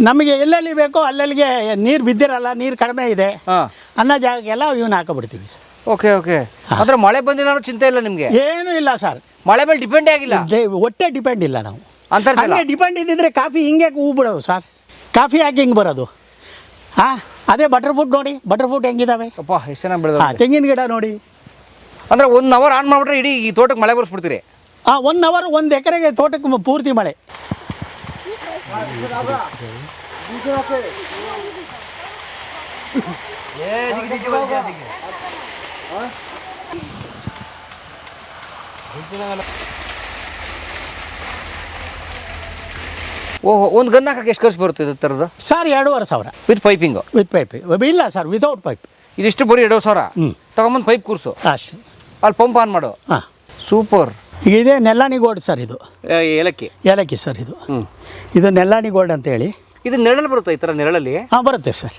ನಮಗೆ ಎಲ್ಲೆಲ್ಲಿ ಬೇಕೋ ಅಲ್ಲಲ್ಲಿಗೆ ನೀರು ಬಿದ್ದಿರಲ್ಲ, ನೀರು ಕಡಿಮೆ ಇದೆ ಅನ್ನೋ ಜಾಗಕ್ಕೆಲ್ಲ ಇವನ್ನ ಹಾಕಿಬಿಡ್ತೀವಿ ಸರ್. Okay okay. ಅಂದರೆ ಮಳೆ ಬಂದಿಲ್ಲ ಅನ್ನೋ ಚಿಂತೆ ಇಲ್ಲ ನಿಮಗೆ? ಏನೂ ಇಲ್ಲ ಸರ್, ಮಳೆ ಮೇಲೆ ಡಿಪೆಂಡೇ ಆಗಿಲ್ಲ. ಒಟ್ಟೆ ಡಿಪೆಂಡ್ ಇಲ್ಲ ನಾವು. ಅಂತರ್ಜಲ ಡಿಪೆಂಡ್ ಇದ್ದಿದ್ರೆ ಕಾಫಿ ಹಿಂಗೆ ಹೂ ಬಿಡೋದು ಸರ್. ಕಾಫಿ ಹಾಕಿ ಹಿಂಗೆ ಬರೋದು. ಹಾಂ, ಅದೇ ಬಟರ್ ಫ್ರೂಟ್ ನೋಡಿ, ಬಟರ್ ಫ್ರೂಟ್ ಹೆಂಗಿದಾವೆ. ಅಪ್ಪ ಎಷ್ಟು ಚೆನ್ನಾಗಿ ಬೆಳೆದ. ತೆಂಗಿನ ಗಿಡ ನೋಡಿ. ಅಂದರೆ 1 ಅವರ್ ಆನ್ ಮಾಡಿಬಿಟ್ರೆ ಇಡೀ ಈ ತೋಟಕ್ಕೆ ಮಳೆ ಬರ್ಸ್ಬಿಡ್ತೀರಿ? 1 ಅವರ್ 1 ಎಕರೆಗೆ ತೋಟಕ್ಕೆ ಪೂರ್ತಿ ಮಳೆ. ಓಹೋ, ಒಂದು ಗನ್ ಹಾಕಕ್ಕೆ ಎಷ್ಟು ಖರ್ಚು ಬರುತ್ತೆ ಇದು ಥರದ್ದು sir? 2,500 with piping? With pipe ಇಲ್ಲ ಸರ್, ವಿತೌಟ್ ಪೈಪ್. ಇದಿಷ್ಟು ಬರೀ 2,500 ತಗೊಂಬಂದು ಪೈಪ್ ಕೂರಿಸು ಅಷ್ಟೇ. ಅಲ್ಲಿ ಪಂಪ್ ಆನ್ ಮಾಡು. ಹಾಂ, ಸೂಪರ್. ಈಗ ಇದೆ ನೆಲ್ಲಾನಿ ಗೋಲ್ಡ್ ಸರ್. ಇದು ಏಲಕ್ಕಿ ಸರ್. ಇದು ನೆಲ್ಲಾನಿ ಗೋಲ್ಡ್ ಅಂತೇಳಿ. ಇದು ನೆರಳಲ್ಲಿ ಬರುತ್ತೆ, ಈ ಥರ ನೆರಳಲ್ಲಿ? ಹಾಂ, ಬರುತ್ತೆ ಸರ್.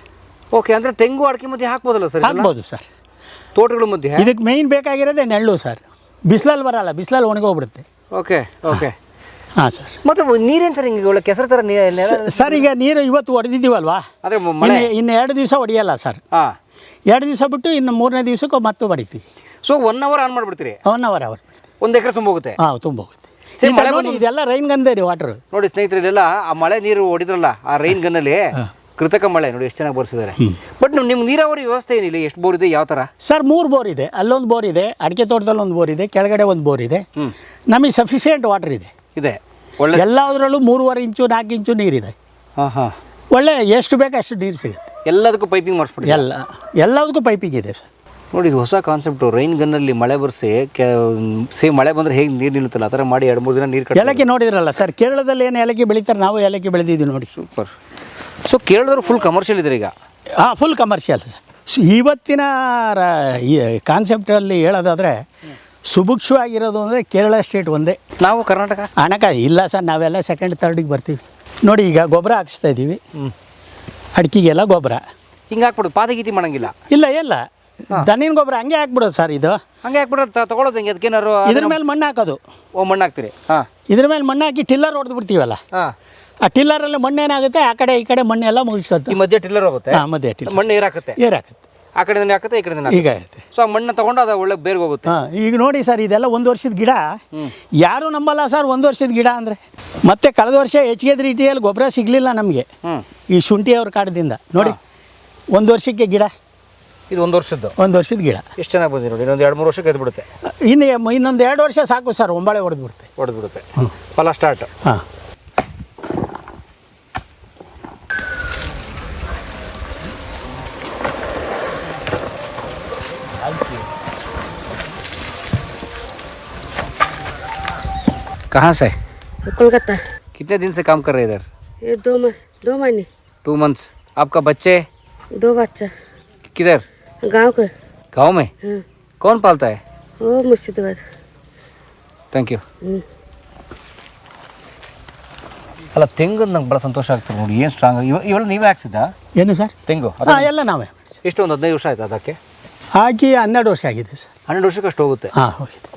ಓಕೆ. ಅಂದರೆ ತೆಂಗು ಅಡಿಕೆ ಮಧ್ಯೆ ಹಾಕ್ಬೋದಲ್ಲ ಸರ್? ಹಾಕ್ಬೋದು ಸರ್, ತೋಟಗಳ ಮಧ್ಯೆ. ಇದಕ್ಕೆ ಮೇಯ್ನ್ ಬೇಕಾಗಿರೋದೇ ನೆರಳು ಸರ್. ಬಿಸಿಲಲ್ಲಿ ಬರಲ್ಲ, ಬಿಸಿಲಲ್ಲಿ ಒಣಗೋಗ್ಬಿಡುತ್ತೆ. Okay okay. ಹಾಂ ಸರ್. ಮತ್ತು ನೀರೇನು ಸರ್ ಹಿಂಗೆ ಒಳ್ಳೆ ಕೆಸರು ಥರ ಸರ್? ಈಗ ನೀರು ಇವತ್ತು ಹೊಡೆದಿದ್ದೀವಲ್ವಾ, ಅದೇ ಇನ್ನು 2 ದಿವಸ ಹೊಡೆಯಲ್ಲ ಸರ್. ಹಾಂ, 2 ದಿವಸ ಬಿಟ್ಟು ಇನ್ನು 3ನೇ ದಿವಸಕ್ಕೆ ಮತ್ತೆ ಹೊಡಿತೀವಿ. ಸೊ 1 ಅವರ್ ಆನ್ ಮಾಡಿಬಿಡ್ತೀರಿ? 1 ಅವರ್ 1 ಎಕರೆ ತುಂಬ ಹೋಗುತ್ತೆ? ಹಾಂ, ತುಂಬ ಹೋಗುತ್ತೆ. ಇದೆಲ್ಲ ರೈನ್ ಗನ್ದೇ ರೀ ವಾಟರ್. ನೋಡಿ ಸ್ನೇಹಿತರೆ, ಇದೆಲ್ಲ ಆ ಮಳೆ ನೀರು ಹೊಡಿದ್ರಲ್ಲ ಆ ರೈನ್ ಗನ್ನಲ್ಲಿ, ಕೃತಕ ಮಳೆ ನೋಡಿ ಎಷ್ಟು ಚೆನ್ನಾಗಿ ಬರ್ಸಿದ್ದಾರೆ. ಬಟ್ ನಿಮ್ಮ ನೀರಾವರಿ ವ್ಯವಸ್ಥೆ ಏನಿಲ್ಲ? ಎಷ್ಟು ಬೋರ್ ಇದೆ, ಯಾವ ಥರ ಸರ್? 3 ಬೋರ್ ಇದೆ. ಅಲ್ಲೊಂದು ಬೋರ್ ಇದೆ, ಅಡಿಕೆ ತೋಟದಲ್ಲಿ 1 ಬೋರ್ ಇದೆ, ಕೆಳಗಡೆ 1 ಬೋರ್ ಇದೆ. ನಮಗೆ ಸಫಿಷಿಯೆಂಟ್ ವಾಟರ್ ಇದೆ. ಒಳ್ಳೆ ಎಲ್ಲದರಲ್ಲೂ 3.5 ಇಂಚು 4 ಇಂಚು ನೀರಿದೆ. ಹಾಂ ಹಾಂ. ಒಳ್ಳೆ ಎಷ್ಟು ಬೇಕು ಅಷ್ಟು ನೀರು ಸಿಗುತ್ತೆ. ಎಲ್ಲದಕ್ಕೂ ಪೈಪಿಂಗ್ ಮಾಡಿಸ್ಬಿಡಿ? ಎಲ್ಲದಕ್ಕೂ ಪೈಪಿಂಗ್ ಇದೆ ಸರ್. ನೋಡಿ, ಇದು ಹೊಸ ಕಾನ್ಸೆಪ್ಟು. ರೈನ್ ಗನ್ನಲ್ಲಿ ಮಳೆ ಬರ್ಸಿ ಸೇಮ್ ಮಳೆ ಬಂದರೆ ಹೇಗೆ ನೀರು ನಿಲ್ಲುತ್ತಲ್ಲ ಆ ಥರ ಮಾಡಿ 2-3 ದಿನ ನೀರು ಏಲಕ್ಕಿ ನೋಡಿದ್ರಲ್ಲ ಸರ್? ಕೇರಳದಲ್ಲಿ ಏನು ಏಲಕ್ಕಿ ಬೆಳೀತಾರೆ, ನಾವು ಏಲಕ್ಕಿ ಬೆಳೆದಿದ್ದೀವಿ ನೋಡಿ. ಸೂಪರ್. ಸೊ ಕೇರಳದವ್ರು ಫುಲ್ ಕಮರ್ಷಿಯಲ್ ಇದ್ದಾರೆ ಈಗ? ಹಾಂ, ಫುಲ್ ಕಮರ್ಷಿಯಲ್ ಸರ್. ಇವತ್ತಿನ ಕಾನ್ಸೆಪ್ಟಲ್ಲಿ ಹೇಳೋದಾದರೆ ಸುಭಿಕ್ಷವಾಗಿರೋದು ಅಂದರೆ ಕೇರಳ ಸ್ಟೇಟ್ ಒಂದೇ. ನಾವು ಕರ್ನಾಟಕ ಇಲ್ಲ ಸರ್, ನಾವೆಲ್ಲ 2nd 3rd ಬರ್ತೀವಿ ನೋಡಿ. ಈಗ ಗೊಬ್ಬರ ಹಾಕಿಸ್ತಾ ಇದ್ದೀವಿ, ಅಡಿಕೆಗೆಲ್ಲ ಗೊಬ್ಬರ ಹಿಂಗೆ ಹಾಕ್ಬಿಡೋದು? ಪಾದಗೀತಿ ಮಾಡೋಂಗಿಲ್ಲ? ಇಲ್ಲ, ದನಿನ ಗೊಬ್ಬರ ಹಂಗೆ ಹಾಕ್ಬಿಡೋದು ಸರ್. ಇದು ಹಂಗೆ ಹಾಕ್ಬಿಡೋದು? ತಗೊಳ್ಳೋದು ಹೆಂಗೆ? ಅದಕ್ಕೇನಾರು ಇದ್ರ ಮೇಲೆ ಮಣ್ಣು ಹಾಕೋದು. ಮಣ್ಣು ಹಾಕ್ತೀರಿ? ಹಾಂ, ಇದ್ರ ಮೇಲೆ ಮಣ್ಣು ಹಾಕಿ ಟಿಲ್ಲರ್ ಹೊಡೆದು ಬಿಡ್ತೀವಲ್ಲ. ಆ ಟಿಲ್ಲರಲ್ಲಿ ಮಣ್ಣೇನಾಗುತ್ತೆ, ಆ ಕಡೆ ಈ ಕಡೆ ಮಣ್ಣೆಲ್ಲ ಮುಗಿಸ್ಕೊತ. ಈ ಮಧ್ಯೆ ಟಿಲ್ಲರ್ ಹೋಗುತ್ತೆ? ಹಾಂ, ಮಧ್ಯೆ ಟಿಲ್ಲರ್ ಮಣ್ಣು ಏರಾಕತ್ತೆ. ಆ ಕಡೆ ಹಾಕತ್ತೆ, ಈ ಕಡೆ ಈಗ ಆಗುತ್ತೆ. ಸೊ ಆ ಮಣ್ಣು ತಗೊಂಡು ಅದು ಒಳ್ಳೆ ಬೇರ್ಗೆ ಹೋಗುತ್ತೆ. ಹಾಂ, ಈಗ ನೋಡಿ ಸರ್, ಇದೆಲ್ಲ 1 ವರ್ಷದ ಗಿಡ. ಯಾರೂ ನಂಬಲ್ಲ ಸರ್ 1 ವರ್ಷದ ಗಿಡ ಅಂದರೆ. ಮತ್ತೆ ಕಳೆದ ವರ್ಷ ಹೆಚ್ಚಿಗೆ ರೀತಿಯಲ್ಲಿ ಗೊಬ್ಬರ ಸಿಗಲಿಲ್ಲ ನಮಗೆ ಈ ಶುಂಠಿ ಅವ್ರ ಕಾಡದಿಂದ. ನೋಡಿ 1 ವರ್ಷಕ್ಕೆ ಗಿಡ. ಇದು 1 ವರ್ಷದ್ದು? 1 ವರ್ಷದ ಗಿಡ ಎಷ್ಟು ಚೆನ್ನಾಗಿ ಬಂದಿದೆ ನೋಡಿ. ಇನ್ನೊಂದು 2-3 ವರ್ಷಕ್ಕೆ ಎದ್ದು ಬಿಡುತ್ತೆ. ಇನ್ನೊಂದು 2 ವರ್ಷ ಸಾಕು ಸರ್, ಒಂಬಾಳೆ ಹೊಡೆದ್ಬಿಡುತ್ತೆ. ಫಲ ಸ್ಟಾರ್ಟ್. ಹಾಂ. कहाँ से? कोलकाता। कितने दिन से काम कर रहे हैं इधर? ये 2 महीने। 2 months। आपका बच्चे? 2 बच्चा। किधर? गांव के। गांव में? हाँ। कौन पालता है? वो मुर्शिदाबाद। Thank you. ಅಲ್ಲ, ತೆಂಗು ನಂಗೆ ಭಾಳ ಸಂತೋಷ ಆಗ್ತದೆ ನೋಡಿ. ಏನು ಸ್ಟ್ರಾಂಗ್. ಇವೆಲ್ಲ ನೀವೇ ಹಾಕ್ಸಿದ್ದಾ? ಏನು ಸರ್? ತೆಂಗು ಎಲ್ಲ ನಾವೇ. ಎಷ್ಟು, ಒಂದು 15 ವರ್ಷ ಆಯ್ತು ಅದಕ್ಕೆ? ಹಾಕಿ 12 ವರ್ಷ ಆಗಿದೆ ಸರ್. 12 ವರ್ಷಕ್ಕೆ ಅಷ್ಟು ಹೋಗುತ್ತೆ. ಹಾಂ ಹೋಗಿದೆ.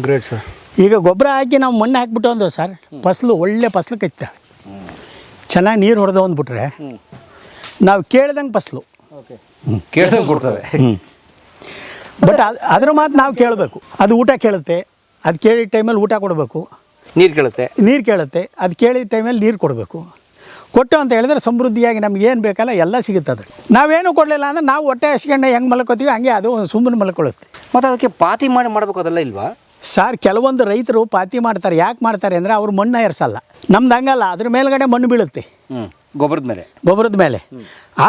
Great sir. ಈಗ ಗೊಬ್ಬರ ಹಾಕಿ ನಾವು ಮಣ್ಣು ಹಾಕಿಬಿಟ್ಟು ಒಂದು ಸರ್ ಫಸಲು ಒಳ್ಳೆ ಫಸಲು ಕಚ್ತವೆ. ಚೆನ್ನಾಗಿ ನೀರು ಹೊಡೆದು ಅಂದ್ಬಿಟ್ರೆ ನಾವು ಕೇಳ್ದಂಗೆ ಫಸಲು. ಕೇಳ್ದಂಗೆ ಕೊಡ್ತವೆ. ಬಟ್ ಅದ್ರ ಮಾತು ನಾವು ಕೇಳಬೇಕು. ಅದು ಊಟ ಕೇಳುತ್ತೆ, ಅದು ಕೇಳಿದ ಟೈಮಲ್ಲಿ ಊಟ ಕೊಡಬೇಕು. ನೀರು ಕೇಳುತ್ತೆ, ಅದು ಕೇಳಿದ ಟೈಮಲ್ಲಿ ನೀರು ಕೊಡಬೇಕು. ಕೊಟ್ಟು ಅಂತ ಹೇಳಿದ್ರೆ ಸಮೃದ್ಧಿಯಾಗಿ ನಮ್ಗೆ ಏನು ಬೇಕಲ್ಲ ಎಲ್ಲ ಸಿಗುತ್ತೆ ಅದ್ರಲ್ಲಿ. ನಾವೇನು ಕೊಡಲಿಲ್ಲ ಅಂದರೆ ನಾವು ಹೊಟ್ಟೆ ಹಸ್ಕೊಂಡು ಹೆಂಗೆ ಮಲ್ಕೋತೀವಿ ಹಂಗೆ ಅದು ಸುಮ್ಮನೆ ಮಲ್ಕೊಳ್ಳುತ್ತೆ. ಮತ್ತು ಅದಕ್ಕೆ ಪಾತಿ ಮಾಡಬೇಕು ಅದೆಲ್ಲ ಇಲ್ವಾ ಸರ್? ಕೆಲವೊಂದು ರೈತರು ಪಾತಿ ಮಾಡ್ತಾರೆ. ಯಾಕೆ ಮಾಡ್ತಾರೆ ಅಂದರೆ ಅವ್ರು ಮಣ್ಣು ಏರ್ಸಲ್ಲ. ನಮ್ದು ಹಂಗಲ್ಲ, ಅದ್ರ ಮೇಲ್ಗಡೆ ಮಣ್ಣು ಬೀಳುತ್ತೆ ಗೊಬ್ಬರದ ಮೇಲೆ.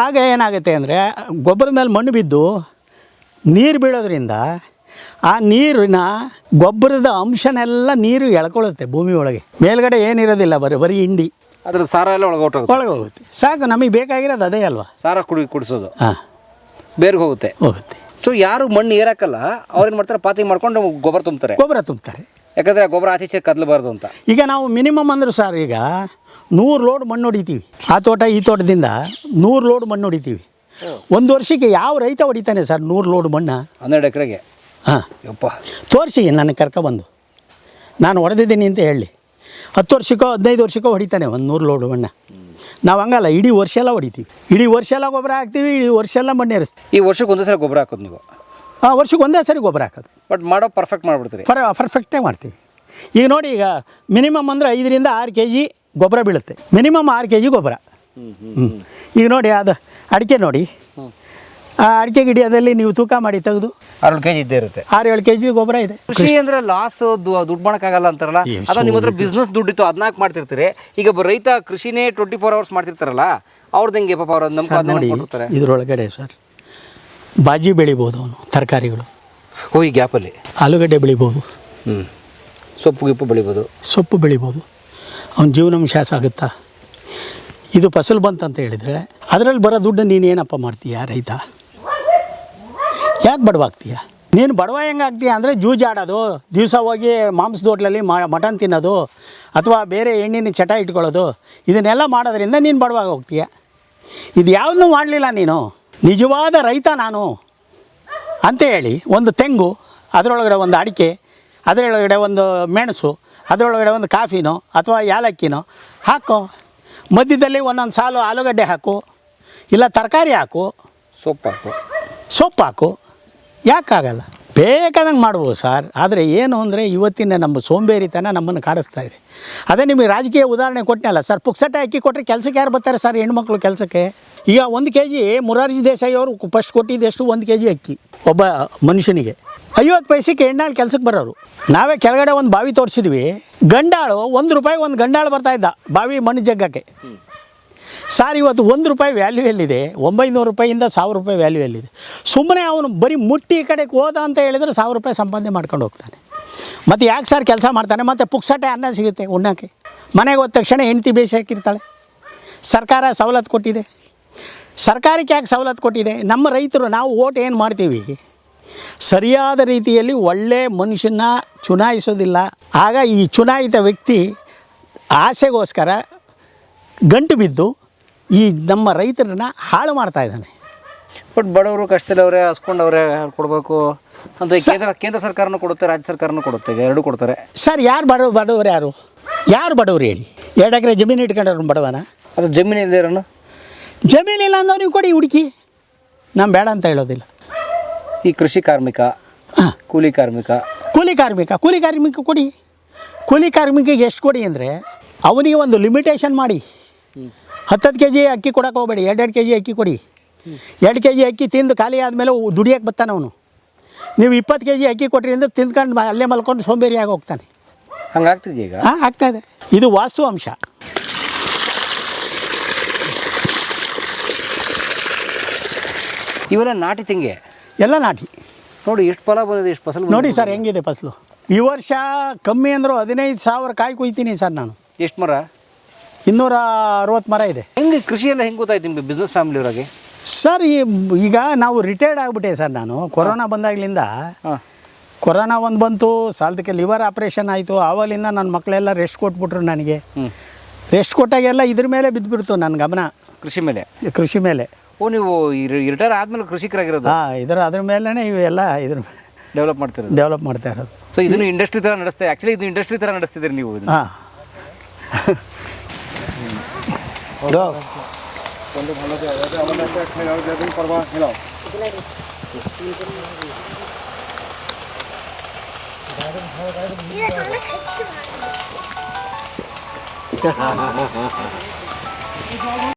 ಆಗ ಏನಾಗುತ್ತೆ ಅಂದರೆ ಗೊಬ್ಬರದ ಮೇಲೆ ಮಣ್ಣು ಬಿದ್ದು ನೀರು ಬೀಳೋದ್ರಿಂದ ಆ ನೀರಿನ ಗೊಬ್ಬರದ ಅಂಶನೆಲ್ಲ ನೀರು ಎಳ್ಕೊಳ್ಳುತ್ತೆ ಭೂಮಿ ಒಳಗೆ. ಮೇಲ್ಗಡೆ ಏನಿರೋದಿಲ್ಲ, ಬರೀ ಹಿಂಡಿ, ಅದ್ರ ಸಾರ ಎಲ್ಲ ಒಳಗೆ ಹೋಗುತ್ತೆ. ಸಾಕು, ನಮಗೆ ಬೇಕಾಗಿರೋದು ಅದೇ ಅಲ್ವಾ? ಸಾರ ಕುಡಿಸೋದು. ಹಾಂ, ಬೇರ್ಗೆ ಹೋಗುತ್ತೆ. ಸೊ ಯಾರು ಮಣ್ಣು ಏರಾಕಲ್ಲ ಅವ್ರೇನು ಮಾಡ್ತಾರೆ, ಪಾತಿ ಮಾಡ್ಕೊಂಡು ಗೊಬ್ಬರ ತುಂಬ್ತಾರೆ. ಯಾಕಂದರೆ ಗೊಬ್ಬರ ಆಚೆ ಕದಲಬಾರ್ದು ಅಂತ. ಈಗ ನಾವು ಮಿನಿಮಮ್ ಅಂದ್ರೆ ಸರ್ ಈಗ 100 ಲೋಡ್ ಮಣ್ಣು ಹೊಡಿತೀವಿ. ಆ ತೋಟ ಈ ತೋಟದಿಂದ 100 ಲೋಡ್ ಮಣ್ಣು ಹೊಡಿತೀವಿ. ಒಂದು ವರ್ಷಕ್ಕೆ ಯಾವ ರೈತ ಹೊಡಿತಾನೆ ಸರ್ 100 ಲೋಡ್ ಮಣ್ಣು? 12 ಎಕರೆಗೆ. ಹಾಂ, ಯಪ್ಪ ತೋರಿಸಿ ನನಗೆ ಕರ್ಕೊಬಂದು ನಾನು ಹೊಡೆದಿದ್ದೀನಿ ಅಂತ ಹೇಳಿ. 10 ವರ್ಷಕ್ಕೋ 15 ವರ್ಷಕ್ಕೋ ಹೊಡಿತಾನೆ ಒಂದು 100 ಲೋಡ್ ಮಣ್ಣು. ನಾವು ಹಂಗಲ್ಲ, ಇಡೀ ವರ್ಷ ಎಲ್ಲ ಹೊಡಿತೀವಿ. ಇಡೀ ವರ್ಷ ಎಲ್ಲ ಗೊಬ್ಬರ ಹಾಕ್ತೀವಿ, ಇಡೀ ವರ್ಷ ಎಲ್ಲ ಮಣ್ಣು ಏರಿಸ್ತೀವಿ. ಈ ವರ್ಷಕ್ಕೆ ಒಂದೇ ಸರಿ ಗೊಬ್ಬರ ಹಾಕೋದು ನೀವು? ಹಾಂ, ವರ್ಷಕ್ಕೆ ಒಂದೇ ಸರಿ ಗೊಬ್ಬರ ಹಾಕೋದು. ಬಟ್ ಮಾಡೋ ಪರ್ಫೆಕ್ಟ್ ಮಾಡಿಬಿಡ್ತೀರಿ? ಪರ್ಫೆಕ್ಟಾಗಿ ಮಾಡ್ತೀವಿ. ಈಗ ನೋಡಿ, ಈಗ ಮಿನಿಮಮ್ ಅಂದರೆ 5 ರಿಂದ 6 kg ಗೊಬ್ಬರ ಬೀಳುತ್ತೆ. ಮಿನಿಮಮ್ 6 kg ಗೊಬ್ಬರ. ಈಗ ನೋಡಿ, ಅದು ಅಡಿಕೆ ನೋಡಿ, ಆ ಅಡಿಕೆ ಗಿಡದಲ್ಲಿ ನೀವು ತೂಕ ಮಾಡಿ ತೆಗೆದು 6-7 kg ಇದ್ದೇ ಇರುತ್ತೆ. 6-7 kg ಗೊಬ್ಬರ ಇದೆ. ಕೃಷಿ ಅಂದರೆ ಲಾಸ್, ದುಡ್ಡು ಮಾಡೋಕ್ಕಾಗಲ್ಲ ಅಂತಾರಲ್ಲ, ಅದು ನಿಮ್ಮ ಹತ್ರ ಬಿಸ್ನೆಸ್ ದುಡ್ಡಿತ್ತು ಅದನ್ನ ಮಾಡ್ತಿರ್ತೀರಿ. ಈಗ ರೈತ ಕೃಷಿನೇ 24 hours ಮಾಡ್ತಿರ್ತಾರಲ್ಲ, ಅವ್ರದ್ದು ಹೆಂಗೆ ಪಾಪ? ಅವ್ರು ನಮ್ಮ ಇದರೊಳಗಡೆ ಸರ್ ಬಾಜಿ ಬೆಳಿಬೋದು, ಅವನು ತರಕಾರಿಗಳು. ಈ ಗ್ಯಾಪಲ್ಲಿ ಆಲೂಗಡ್ಡೆ ಬೆಳಿಬೋದು, ಸೊಪ್ಪು ಬೆಳಿಬೋದು. ಅವ್ನ ಜೀವನಾಂಶ ಆಗುತ್ತಾ? ಇದು ಫಸಲು ಬಂತಂತ ಹೇಳಿದರೆ ಅದರಲ್ಲಿ ಬರೋ ದುಡ್ಡು ನೀನೇನಪ್ಪ ಮಾಡ್ತೀಯ ರೈತ? ಯಾಕೆ ಬಡವಾಗ್ತೀಯ ನೀನು? ಬಡವ ಹೆಂಗೆ ಆಗ್ತೀಯ ಅಂದರೆ ಜೂಜಾಡೋದು, ದಿವಸ ಹೋಗಿ ಮಾಂಸದ ಹೋಟ್ಲಲ್ಲಿ ಮಟನ್ ತಿನ್ನೋದು, ಅಥವಾ ಬೇರೆ ಎಣ್ಣಿನ ಚಟ ಇಟ್ಕೊಳ್ಳೋದು, ಇದನ್ನೆಲ್ಲ ಮಾಡೋದ್ರಿಂದ ನೀನು ಬಡವಾಗಿ ಹೋಗ್ತೀಯ. ಇದು ಯಾವುದನ್ನೂ ಮಾಡಲಿಲ್ಲ ನೀನು. ನಿಜವಾದ ರೈತ ನಾನು ಅಂತ ಹೇಳಿ ಒಂದು ತೆಂಗು, ಅದರೊಳಗಡೆ ಒಂದು ಅಡಿಕೆ, ಅದರೊಳಗಡೆ ಒಂದು ಮೆಣಸು, ಅದರೊಳಗಡೆ ಒಂದು ಕಾಫಿನೋ ಅಥವಾ ಏಲಕ್ಕಿನೋ ಹಾಕೋ. ಮಧ್ಯದಲ್ಲಿ ಒಂದೊಂದು ಸಾಲು ಆಲೂಗಡ್ಡೆ ಹಾಕು, ಇಲ್ಲ ತರಕಾರಿ ಹಾಕು, ಸೊಪ್ಪು ಹಾಕು. ಯಾಕಾಗಲ್ಲ? ಬೇಕಾದಂಗೆ ಮಾಡ್ಬೋದು ಸರ್. ಆದರೆ ಏನು ಅಂದರೆ ಇವತ್ತಿನ ನಮ್ಮ ಸೋಂಬೇರಿತನ ನಮ್ಮನ್ನು ಕಾಡಿಸ್ತಾ ಇದೆ. ಅದೇ ನಿಮಗೆ ರಾಜಕೀಯ ಉದಾಹರಣೆ ಕೊಟ್ಟನಲ್ಲ ಸರ್, ಪುಕ್ಸಟ್ಟೆ ಅಕ್ಕಿ ಕೊಟ್ಟರೆ ಕೆಲಸಕ್ಕೆ ಯಾರು ಬರ್ತಾರೆ ಸರ್? ಹೆಣ್ಮಕ್ಳು ಕೆಲಸಕ್ಕೆ. ಈಗ 1 kg ಮೊರಾರ್ಜಿ ದೇಸಾಯಿ ಅವರು ಫಸ್ಟ್ ಕೊಟ್ಟಿದ್ದೆಷ್ಟು? 1 kg ಅಕ್ಕಿ ಒಬ್ಬ ಮನುಷ್ಯನಿಗೆ. 50 ಪೈಸೆಗೆ ಹೆಣ್ಣಾಳು ಕೆಲಸಕ್ಕೆ ಬರೋರು. ನಾವೇ ಕೆಳಗಡೆ ಒಂದು ಬಾವಿ ತೋರಿಸಿದ್ವಿ, ಗಂಡಾಳು ₹1 ಒಂದು ಗಂಡಾಳು ಬರ್ತಾಯಿದ್ದ ಬಾವಿ ಮಣ್ಣು ಜಗ್ಗಕ್ಕೆ. ಸರ್ ಇವತ್ತು ₹1 ವ್ಯಾಲ್ಯೂ ಎಲ್ಲಿದೆ? 900 ರೂಪಾಯಿಂದ ₹1000 ವ್ಯಾಲ್ಯೂ ಎಲ್ಲಿದೆ? ಸುಮ್ಮನೆ ಅವನು ಬರೀ ಮುಟ್ಟಿ ಈ ಕಡೆಗೆ ಹೋದ ಅಂತ ಹೇಳಿದರೆ ₹1000 ಸಂಪಾದನೆ ಮಾಡ್ಕೊಂಡು ಹೋಗ್ತಾನೆ. ಮತ್ತು ಯಾಕೆ ಸರ್ ಕೆಲಸ ಮಾಡ್ತಾನೆ? ಮತ್ತು ಪುಕ್ಸಟ್ಟೆ ಅನ್ನ ಸಿಗುತ್ತೆ ಉಣ್ಣೋಕ್ಕೆ. ಮನೆಗೆ ಹೋದ ತಕ್ಷಣ ಹೆಂಡ್ತಿ ಬೇಯಿಸಿ ಹಾಕಿರ್ತಾಳೆ. ಸರ್ಕಾರ ಸವಲತ್ತು ಕೊಟ್ಟಿದೆ. ಸರ್ಕಾರಕ್ಕೆ ಯಾಕೆ ಸವಲತ್ತು ಕೊಟ್ಟಿದೆ? ನಮ್ಮ ರೈತರು ನಾವು ಓಟ್ ಏನು ಮಾಡ್ತೀವಿ, ಸರಿಯಾದ ರೀತಿಯಲ್ಲಿ ಒಳ್ಳೆ ಮನುಷ್ಯನ ಚುನಾಯಿಸೋದಿಲ್ಲ. ಆಗ ಈ ಚುನಾಯಿತ ವ್ಯಕ್ತಿ ಆಸೆಗೋಸ್ಕರ ಗಂಟು ಬಿದ್ದು ಈ ನಮ್ಮ ರೈತರನ್ನ ಹಾಳು ಮಾಡ್ತಾ ಇದ್ದಾನೆ. ಬಟ್ ಬಡವರು ಕಷ್ಟದವರೇ ಹಸ್ಕೊಂಡವ್ರೆ ಕೊಡಬೇಕು ಅಂತ ಕೇಂದ್ರ ಸರ್ಕಾರನೂ ಕೊಡುತ್ತೆ, ರಾಜ್ಯ ಸರ್ಕಾರನೂ ಕೊಡುತ್ತೆ, ಎರಡೂ ಕೊಡ್ತಾರೆ ಸರ್. ಯಾರು ಬಡವರು? ಯಾರು ಬಡವರು ಹೇಳಿ? 2 ಎಕರೆ ಜಮೀನು ಇಟ್ಕೊಂಡ್ರು ಬಡವನ? ಅದು ಜಮೀನಿಲ್ಲ ಜಮೀನಿಲ್ಲ ಅಂದವ್ರಿಗೆ ಕೊಡಿ ಹುಡುಕಿ, ನಾನು ಬೇಡ ಅಂತ ಹೇಳೋದಿಲ್ಲ. ಈ ಕೃಷಿ ಕಾರ್ಮಿಕ, ಕೂಲಿ ಕಾರ್ಮಿಕ ಕೊಡಿ. ಕೂಲಿ ಕಾರ್ಮಿಕಿಗೆ ಎಷ್ಟು ಕೊಡಿ ಅಂದರೆ ಅವನಿಗೆ ಒಂದು ಲಿಮಿಟೇಷನ್ ಮಾಡಿ. 10 kg ಅಕ್ಕಿ ಕೊಡೋಕೆ ಹೋಗಬೇಡಿ, 2 kg ಅಕ್ಕಿ ಕೊಡಿ. 2 kg ಅಕ್ಕಿ ತಿಂದು ಖಾಲಿ ಆದಮೇಲೆ ದುಡಿಯೋಕ್ಕೆ ಬರ್ತಾನೆ ಅವನು. ನೀವು 20 kg ಅಕ್ಕಿ ಕೊಟ್ರಿ ಅಂದರೆ ತಿಂದ್ಕೊಂಡು ಅಲ್ಲೇ ಮಲ್ಕೊಂಡು ಸೋಂಬೇರಿಯಾಗಿ ಹೋಗ್ತಾನೆ. ಹಂಗಾಗ್ತಿದೆ ಈಗ? ಹಾಂ, ಆಗ್ತಾಯಿದೆ. ಇದು ವಾಸ್ತು ಅಂಶ. ಇವೆಲ್ಲ ನಾಟಿ ತೆಂಗೆ, ಎಲ್ಲ ನಾಟಿ. ನೋಡಿ ಎಷ್ಟು ಫಲ ಬಂದಿದೆ, ಎಷ್ಟು ಫಸಲು ನೋಡಿ ಸರ್, ಹೆಂಗಿದೆ ಫಸಲು. ಈ ವರ್ಷ ಕಮ್ಮಿ ಅಂದರೂ 15,000 ಕಾಯಿ ಕುಯ್ತೀನಿ ಸರ್ ನಾನು. ಎಷ್ಟು ಮರ? 260 ಮರ ಇದೆ. ಹೆಂಗೆ ಕೃಷಿಯೆಲ್ಲ ಹೆಂಗೆ ಗೊತ್ತಾಯ್ತು ನಿಮಗೆ ಬಿಸ್ನೆಸ್ ಫ್ಯಾಮಿಲಿಯವರಾಗೆ? ಸರ್ ಈಗ ನಾವು ರಿಟೈರ್ಡ್ ಆಗಿಬಿಟ್ಟೆ ಸರ್ ನಾನು. ಕೊರೋನಾ ಬಂದಾಗಲಿಂದ, ಕೊರೋನಾ ಒಂದು ಬಂತು, ಸಾಲದಕ್ಕೆ ಲಿವರ್ ಆಪ್ರೇಷನ್ ಆಯಿತು. ಆವಾಗಲಿಂದ ನನ್ನ ಮಕ್ಕಳೆಲ್ಲ ರೆಸ್ಟ್ ಕೊಟ್ಬಿಟ್ರು ನನಗೆ. ರೆಸ್ಟ್ ಕೊಟ್ಟಾಗೆಲ್ಲ ಇದ್ರ ಮೇಲೆ ಬಿದ್ದುಬಿಡ್ತು ನನ್ನ ಗಮನ, ಕೃಷಿ ಮೇಲೆ. ಓ ನೀವು ರಿಟೈರ್ ಆದ್ಮೇಲೆ ಕೃಷಿಕರಾಗಿರೋದು, ಹಾಂ ಅದ್ರ ಮೇಲೇ ಇವೆಲ್ಲ ಡೆವಲಪ್ ಮಾಡ್ತಿರೋದು. ಡೆವಲಪ್ ಮಾಡ್ತಾ ಇರೋದು. ಸೊ ಇದನ್ನು ಇಂಡಸ್ಟ್ರಿ ಥರ ನಡೆಸ್ತಾ, ಆ್ಯಕ್ಚುಲಿ ಇದು ಇಂಡಸ್ಟ್ರಿ ಥರ ನಡೆಸ್ತಿದ್ದೀರಿ ನೀವು ಇದನ್ನ. ಹಾಂ